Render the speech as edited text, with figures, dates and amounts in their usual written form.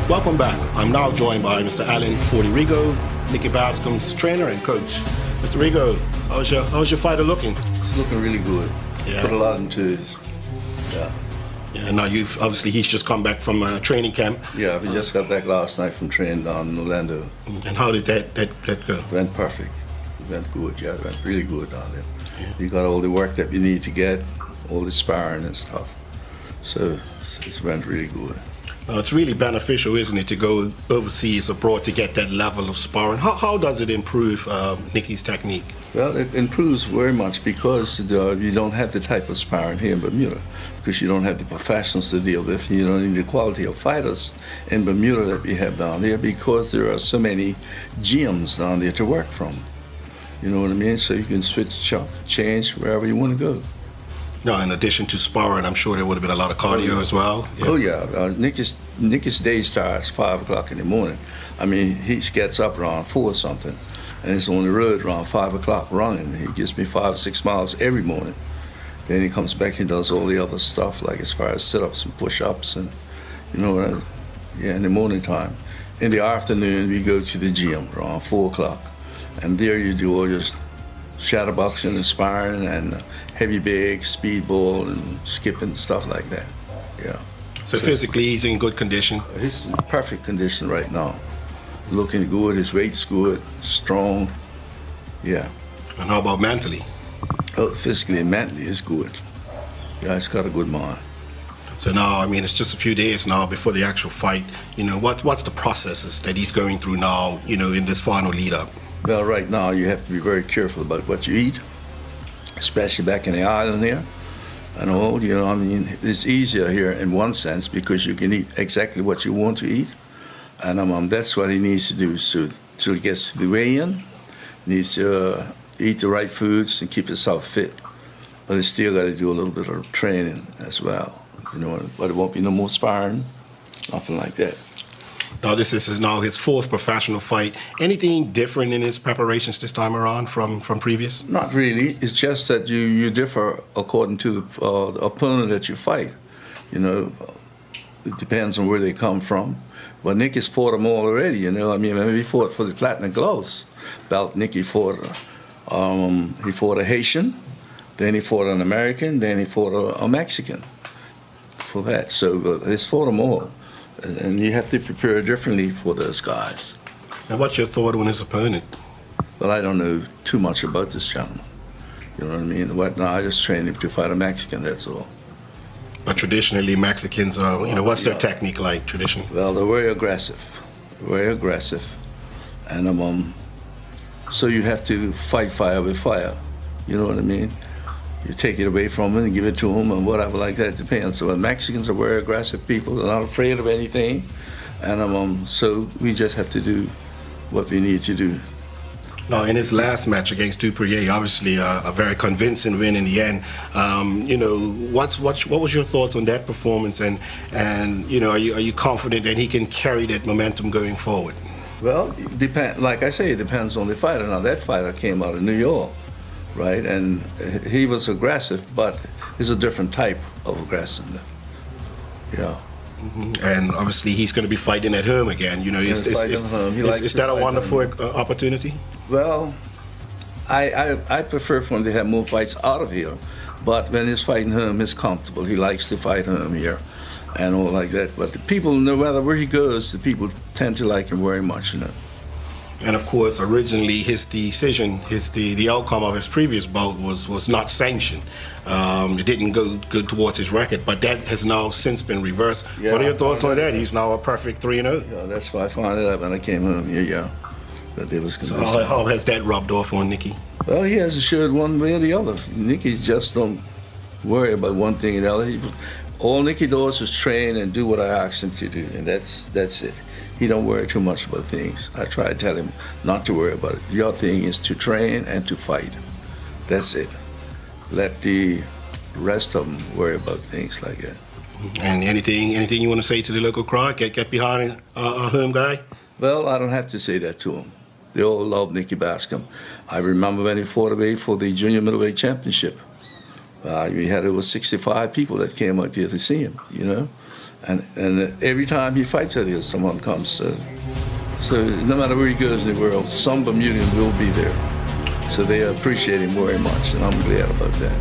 Welcome back. I'm now joined by Mr. Alan Forty-Rigo, Nikki Bascome's trainer and coach. Mr. Rigo, how's your fighter looking? It's looking really good. Yeah. Put a lot into it. Yeah. Yeah. Now he's just come back from training camp. Yeah, we just got back last night from training down in Orlando. And how did that go? It went perfect. It went good. Yeah, it went really good down there. Yeah. You got all the work that you need to get, all the sparring and stuff. So it went really good. It's really beneficial, isn't it, to go overseas, abroad, to get that level of sparring. How does it improve Nikki's technique? Well, it improves very much because you don't have the type of sparring here in Bermuda, because you don't have the professionals to deal with. You don't need the quality of fighters in Bermuda that we have down there, because there are so many gyms down there to work from. You know what I mean? So you can switch, change wherever you want to go. Now, in addition to sparring, I'm sure there would have been a lot of cardio as well. Yeah. Oh yeah, Nikki's day starts 5 o'clock in the morning. I mean, he gets up around 4 or something, and he's on the road around 5 o'clock running. He gives me 5 or 6 miles every morning. Then he comes back and does all the other stuff, like as far as sit-ups and push-ups, and in the morning time. In the afternoon, we go to the gym around 4 o'clock, and there you do all your shadowboxing and sparring and heavy bag, speedball and skipping, stuff like that. Yeah. So physically he's in good condition? He's in perfect condition right now. Looking good, his weight's good, strong. Yeah. And how about mentally? Oh, physically and mentally it's good. Yeah, he's got a good mind. So now, I mean, it's just a few days now before the actual fight. You know, what's the processes that he's going through now, you know, in this final lead up? Well, right now you have to be very careful about what you eat, especially back in the island here. And all, you know, I mean, it's easier here in one sense because you can eat exactly what you want to eat. And that's what he needs to do. So till he gets to the weigh-in, he needs to eat the right foods and keep himself fit. But he's still got to do a little bit of training as well, you know. But it won't be no more sparring, nothing like that. Now this is now his 4th professional fight. Anything different in his preparations this time around from previous? Not really. It's just that you differ according to the opponent that you fight. You know, it depends on where they come from. But Nicky's fought them all already. You know, I mean, he fought for the platinum gloves belt. Nicky fought. He fought a Haitian, then he fought an American, then he fought a Mexican for that. So he's fought them all. And you have to prepare differently for those guys. And what's your thought on his opponent? Well, I don't know too much about this gentleman. You know what I mean? Right now, I just trained him to fight a Mexican, that's all. But traditionally, Mexicans are, you know, what's their technique like traditionally? Well, they're very aggressive. And so you have to fight fire with fire. You know what I mean? You take it away from them and give it to them and whatever like that, it depends. So Mexicans are very aggressive people. They're not afraid of anything. And so we just have to do what we need to do. Now, in his last match against Duprier, obviously a very convincing win in the end. You know, what was your thoughts on that performance? And you know, are you confident that he can carry that momentum going forward? Well, like I say, it depends on the fighter. Now, that fighter came out of New York. Right, and he was aggressive, but it's a different type of aggression. Yeah. Mm-hmm. And obviously he's going to be fighting at home again. You know, is that a wonderful opportunity? Well, I prefer for him to have more fights out of here, but when he's fighting home, he's comfortable. He likes to fight home here, and all like that. But the people, no matter where he goes, the people tend to like him very much, you know. And of course, originally his decision, the outcome of his previous bout was not sanctioned. It didn't go towards his record, but that has now since been reversed. Yeah, what are your thoughts on that? He's now a perfect 3-0. Yeah, that's why I found it out when I came home here. Yeah, that it was convincing. So how has that rubbed off on Nicky? Well, he hasn't showed one way or the other. Nicky just don't worry about one thing or the other. All Nicky does is train and do what I ask him to do, and that's it. He don't worry too much about things. I try to tell him not to worry about it. Your thing is to train and to fight. That's it. Let the rest of them worry about things like that. And anything you want to say to the local crowd? Get behind our home guy? Well, I don't have to say that to them. They all love Nikki Bascome. I remember when he fought away for the junior middleweight championship. We had over 65 people that came out there to see him, you know. And every time he fights out here, someone comes. So no matter where he goes in the world, some Bermudian will be there. So they appreciate him very much, and I'm glad about that.